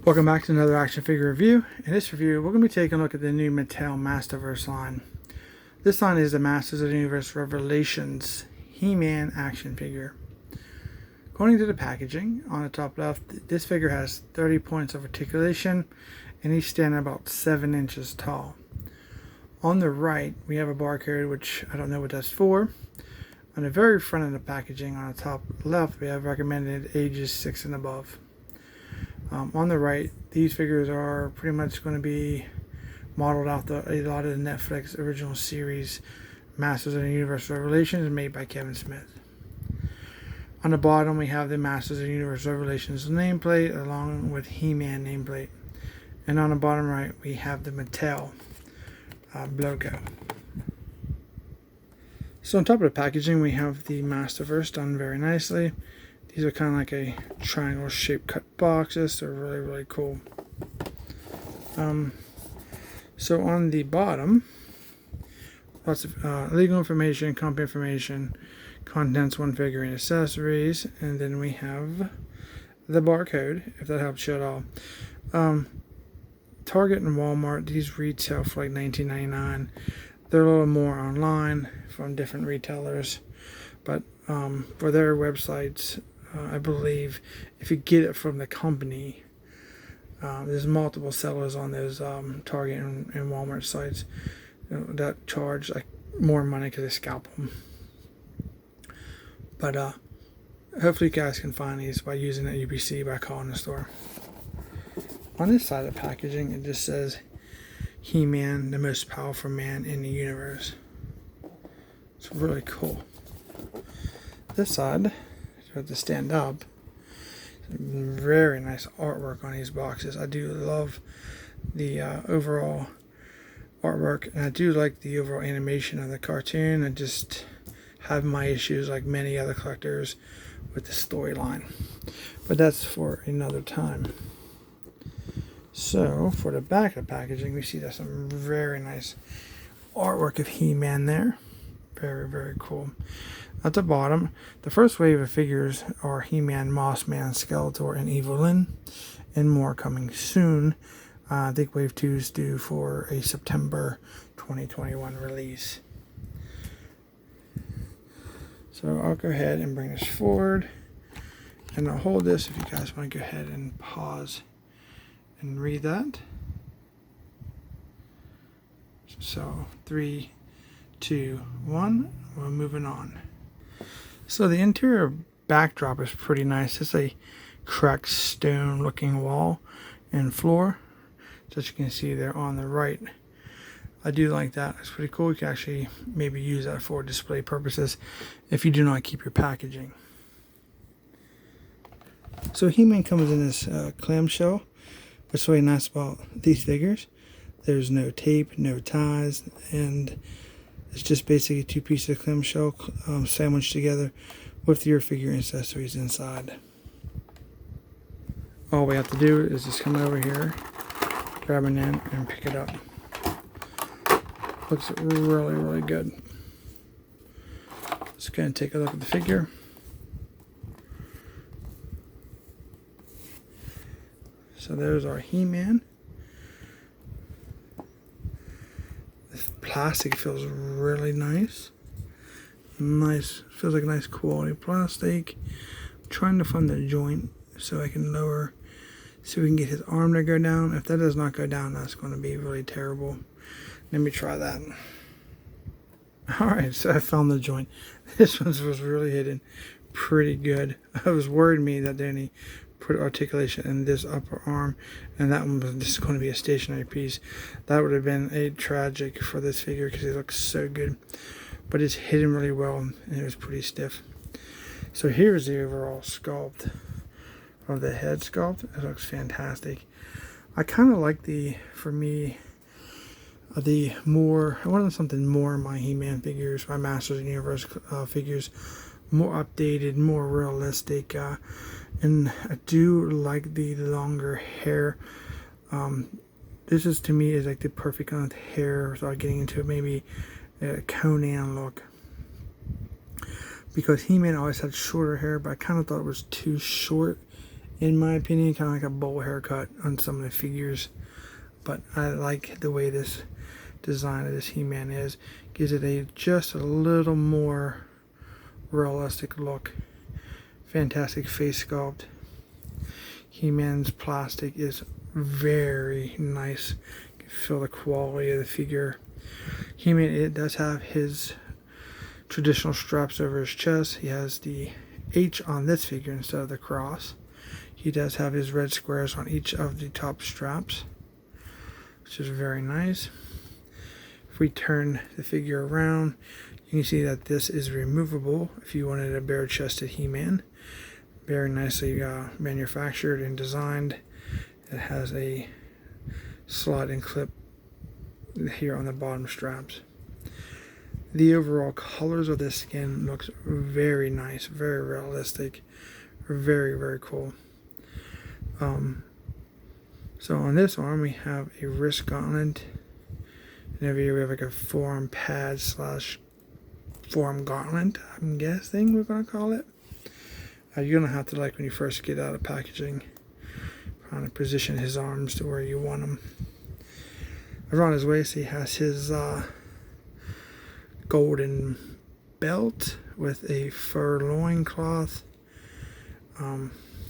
Welcome back to another action figure review. In this review, we're going to be taking a look at the new Mattel Masterverse line. This line is the Masters of the Universe Revelations He-Man action figure. According to the packaging, on the top left, this figure has 30 points of articulation and he's standing about 7 inches tall. On the right, we have a barcode, which I don't know what that's for. On the very front of the packaging, on the top left, we have recommended ages 6 and above. On the right, these figures are pretty much going to be modeled after a lot of the Netflix original series Masters of the Universe Revelations made by Kevin Smith. On the bottom, we have the Masters of the Universe Revelations nameplate along with He-Man nameplate. And on the bottom right, we have the Mattel logo. So on top of the packaging, we have the Masterverse done very nicely. These are kind of like a triangle shaped cut boxes. They're really, really cool. So on the bottom, lots of legal information, company information, contents, one figure and accessories, and then we have the barcode, if that helps you at all. Target and Walmart, these retail for like $19.99. They're a little more online from different retailers, but for their websites, I believe if you get it from the company, there's multiple sellers on those Target and Walmart sites that charge like more money because they scalp them. But hopefully you guys can find these by using the UPC by calling the store. On this side of the packaging, it just says He-Man, the most powerful man in the universe. It's really cool. This side, you have to stand up. Very nice artwork on these boxes. I do love the overall artwork, and I do like the overall animation of the cartoon. I just have my issues, like many other collectors, with the storyline, but that's for another time. So for the back of the packaging, we see there's some very nice artwork of He-Man there. Very, very cool. At the bottom, the first wave of figures are He-Man, Mossman, Skeletor, and Evelyn, and more coming soon. I think Wave 2 is due for a September 2021 release. So I'll go ahead and bring this forward, and I'll hold this if you guys want to go ahead and pause and read that. So 3, 2, 1, we're moving on. So the interior backdrop is pretty nice. It's a cracked stone looking wall and floor, as you can see there on the right. I do like that. It's pretty cool. You can actually maybe use that for display purposes if you do not keep your packaging. So He-Man comes in this clamshell. What's really nice about these figures, there's no tape, no ties, and it's just basically 2 pieces of clamshell sandwiched together with your figure accessories inside. All we have to do is just come over here, grab an end, and pick it up. Looks really, really good. Let's go and take a look at the figure. So there's our He-Man. The plastic feels really nice. Feels like a nice quality plastic. I'm trying to find the joint so I can lower, so we can get his arm to go down. If that does not go down, that's going to be really terrible. Let me try that. Alright, so I found the joint. This one was really hidden pretty good. I was worried me that they only put articulation in this upper arm, and that one was just going to be a stationary piece. That would have been a tragic for this figure because it looks so good. But it's hidden really well, and it was pretty stiff. So here's the overall sculpt of the head sculpt. It looks fantastic. I kind of like the more, I wanted something more in my He-Man figures, my Masters of the Universe figures, more updated, more realistic, and I do like the longer hair. This is, to me, is like the perfect kind of hair without getting into maybe a Conan look. because He-Man always had shorter hair, but I kind of thought it was too short in my opinion, kind of like a bowl haircut on some of the figures. But I like the way this design of this He-Man is. Gives it just a little more realistic look. Fantastic face sculpt. He-Man's plastic is very nice. You can feel the quality of the figure. He-Man, it does have his traditional straps over his chest. He has the H on this figure instead of the cross. He does have his red squares on each of the top straps, which is very nice. If we turn the figure around, you can see that this is removable if you wanted a bare-chested He-Man. Very nicely manufactured and designed. It has a slot and clip here on the bottom straps. The overall colors of this skin looks very nice, very realistic, very, very cool. So on this arm we have a wrist gauntlet, and over here we have like a forearm pad slash forearm gauntlet, I'm guessing we're going to call it. You're going to have to, like when you first get out of packaging, kind of position his arms to where you want them. Around his waist he has his golden belt with a fur loincloth.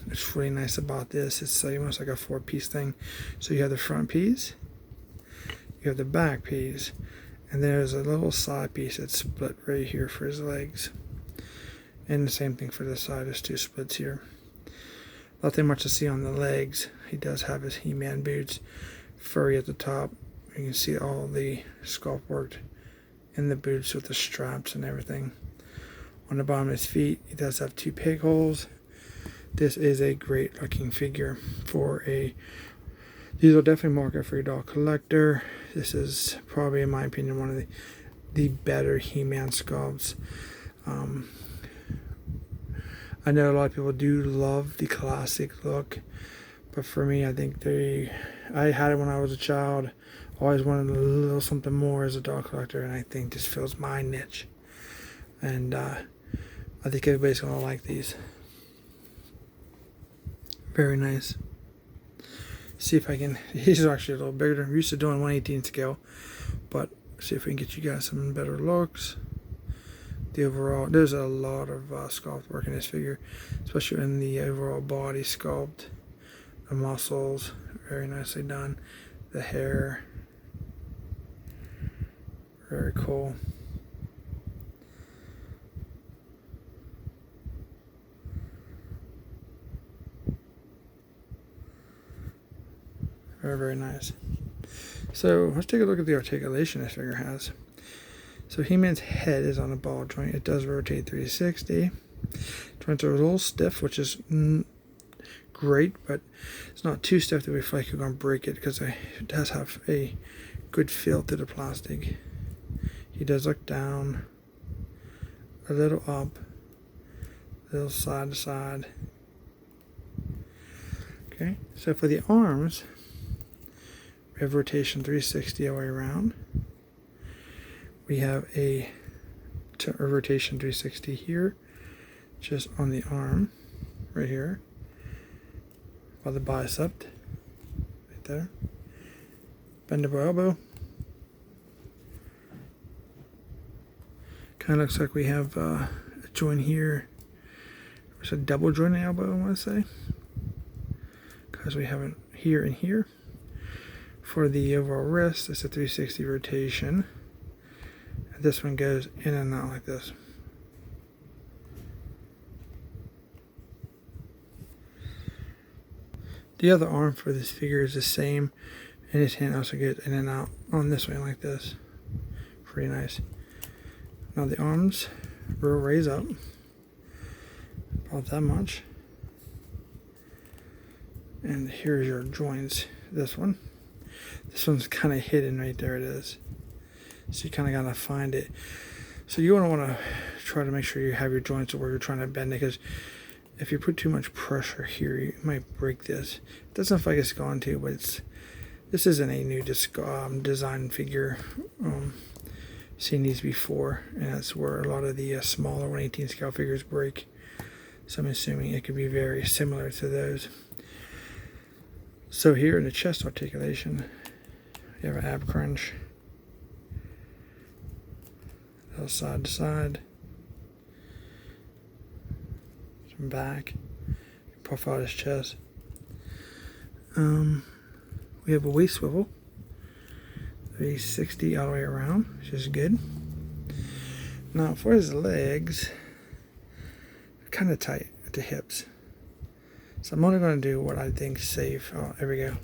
What's really nice about this, it's almost like a 4-piece thing. So you have the front piece, you have the back piece, and there's a little side piece that's split right here for his legs. And the same thing for the side, there's 2 splits here. Nothing much to see on the legs. He does have his He-Man boots, furry at the top. You can see all the sculpt worked in the boots with the straps and everything. On the bottom of his feet, he does have 2 peg holes. This is a great looking figure for these will definitely market for a doll collector. This is probably, in my opinion, one of the better He-Man sculpts. I know a lot of people do love the classic look, but for me, I think I had it when I was a child. Always wanted a little something more as a doll collector, and I think this fills my niche. And I think everybody's gonna like these. Very nice. See if I can. These are actually a little bigger. I'm used to doing 1/18 scale, but see if we can get you guys some better looks. The overall, there's a lot of sculpt work in this figure, especially in the overall body sculpt. The muscles, very nicely done. The hair, very cool. Very, very nice. So let's take a look at the articulation this figure has. So He-Man's head is on a ball joint. It does rotate 360. Joints are a little stiff, which is great, but it's not too stiff that we feel like you're going to break it, because it does have a good feel to the plastic. He does look down, a little up, a little side to side. Okay, so for the arms, we have rotation 360 all the way around. We have a rotation 360 here, just on the arm, right here, by the bicep, right there. Bendable elbow. Kind of looks like we have a joint here. It's a double joint elbow, I want to say, because we have it here and here. For the overall wrist, it's a 360 rotation. This one goes in and out like this. The other arm for this figure is the same, and his hand also goes in and out on this way like this. Pretty nice. Now the arms will raise up about that much, and here's your joints. This one's kind of hidden right there. It is. So you kind of got to find it. So you want to try to make sure you have your joints where you're trying to bend it, because if you put too much pressure here, you might break this. It doesn't look like it's going to, but this isn't a new design figure. Seen these before, and that's where a lot of the smaller 1/18 scale figures break. So I'm assuming it could be very similar to those. So here in the chest articulation, you have an ab crunch, little side to side, some back, puff out his chest. We have a waist swivel, 360 all the way around, which is good. Now for his legs, kind of tight at the hips. So I'm only going to do what I think is safe. Oh, there we go.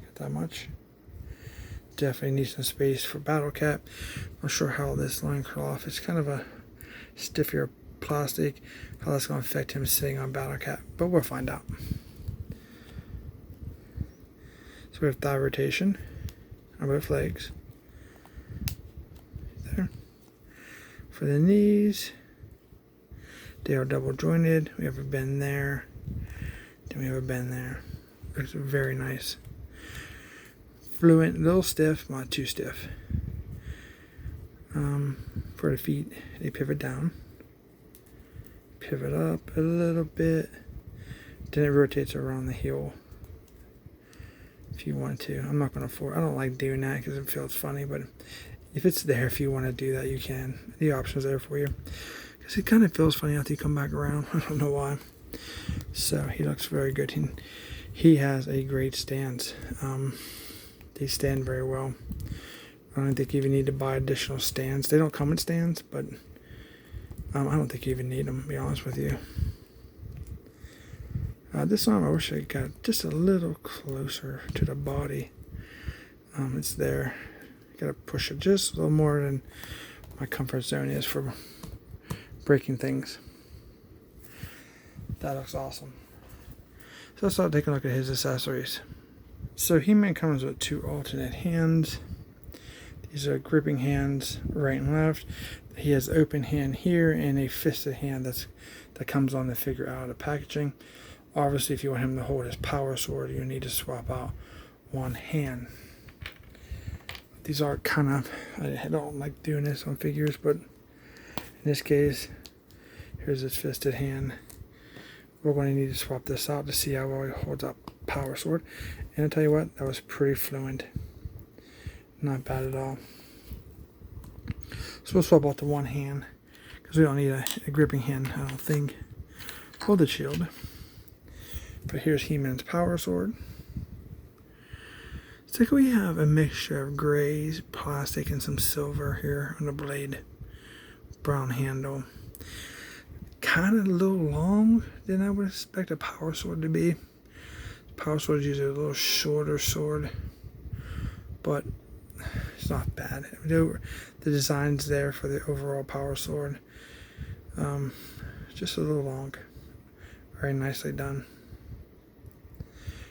Got that much. Definitely need some space for battle cap. I'm not sure how this loincloth, it's kind of a stiffer plastic, how that's going to affect him sitting on battle cap, but we'll find out. So we have thigh rotation on both legs. There. For the knees, they are double jointed. We have a bend there. Then we have a bend there. Looks very nice. Fluent, a little stiff, not too stiff. For the feet, they pivot down. Pivot up a little bit. Then it rotates around the heel. If you want to. I'm not going to force. I don't like doing that because it feels funny, but if it's there, if you want to do that, you can. The option's there for you. Because it kind of feels funny after you come back around. I don't know why. So he looks very good. He has a great stance. They stand very well. I don't think you even need to buy additional stands. They don't come in stands, but I don't think you even need them, to be honest with you. This arm, I wish I got just a little closer to the body. It's there. Gotta push it just a little more than my comfort zone is for breaking things. That looks awesome. So let's start taking a look at his accessories. So He-Man comes with 2 alternate hands. These are gripping hands, right and left. He has open hand here and a fisted hand that comes on the figure out of the packaging. Obviously, if you want him to hold his power sword, you need to swap out one hand. These are kind of, I don't like doing this on figures, but in this case, here's his fisted hand. We're going to need to swap this out to see how well he holds up power sword. And I'll tell you what, that was pretty fluent. Not bad at all. So we'll swap out to one hand, because we don't need a gripping hand, I don't think. Hold the shield. But here's He-Man's power sword. It's like we have a mixture of grays, plastic, and some silver here on the blade. Brown handle. Kind of a little long than I would expect a power sword to be. Power sword is usually a little shorter sword, but it's not bad. The design's there for the overall power sword. Just a little long. Very nicely done.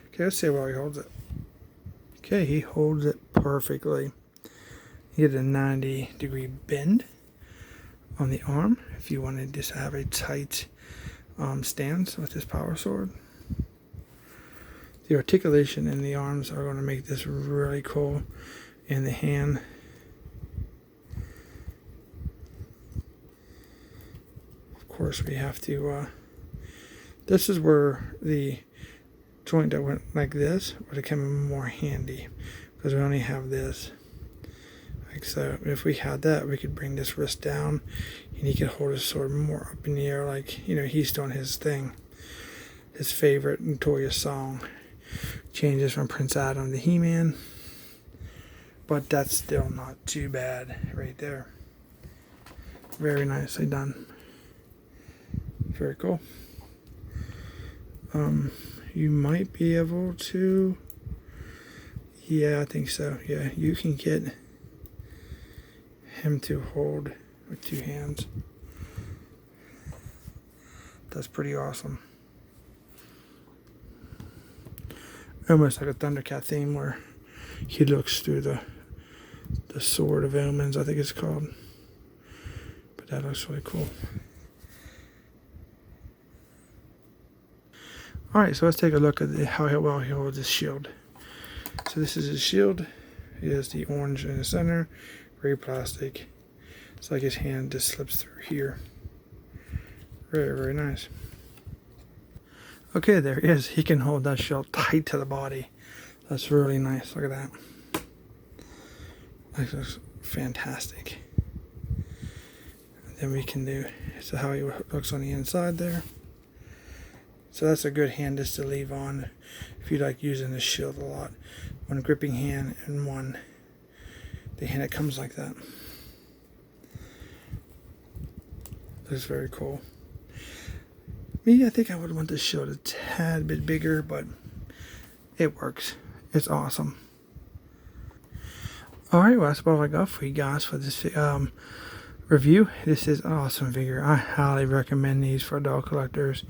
Okay, let's see how well he holds it. Okay, he holds it perfectly. You get a 90-degree bend on the arm if you want to just have a tight stance with this power sword. The articulation in the arms are going to make this really cool. In the hand, of course, we have to. This is where the joint that went like this would have come more handy, because we only have this. Like so, if we had that, we could bring this wrist down, and he could hold his sword more up in the air, like, you know, he's doing his thing. His favorite notorious song changes from Prince Adam to He-Man, but that's still not too bad right there. Very nicely done. Very cool. You might be able to, yeah, I think so. Yeah, you can get him to hold with 2 hands. That's pretty awesome. Almost like a Thundercat theme where he looks through the Sword of Omens, I think it's called. But that looks really cool. Alright, so let's take a look at how well he holds his shield. So this is his shield. He has the orange in the center, gray plastic. It's like his hand just slips through here. Very, very nice. Okay, there he is. He can hold that shield tight to the body. That's really nice. Look at that. That looks fantastic. And then we can do, so how he looks on the inside there. So that's a good hand just to leave on if you like using the shield a lot. One gripping hand and one, the hand that comes like that. That's very cool. Me, I think I would want this shield a tad bit bigger, but it works. It's awesome. Alright, well, that's about all I got for you guys for this review. This is an awesome figure. I highly recommend these for adult collectors.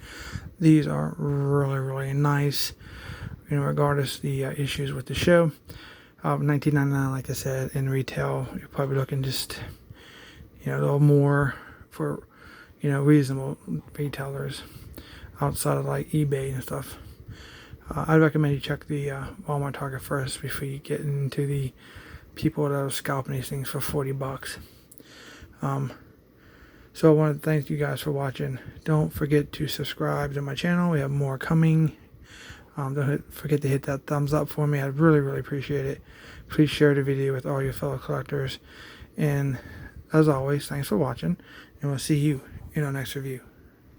These are really, really nice. You know, regardless of the issues with the show. $19.99, like I said, in retail, you're probably looking just, you know, a little more for, you know, reasonable retailers outside of like eBay and stuff. I'd recommend you check the Walmart Target first before you get into the people that are scalping these things for $40. So I want to thank you guys for watching. Don't forget to subscribe to my channel. We have more coming. Don't forget to hit that thumbs up for me. I'd really, really appreciate it. Please share the video with all your fellow collectors. And as always, thanks for watching. And we'll see you in our next review.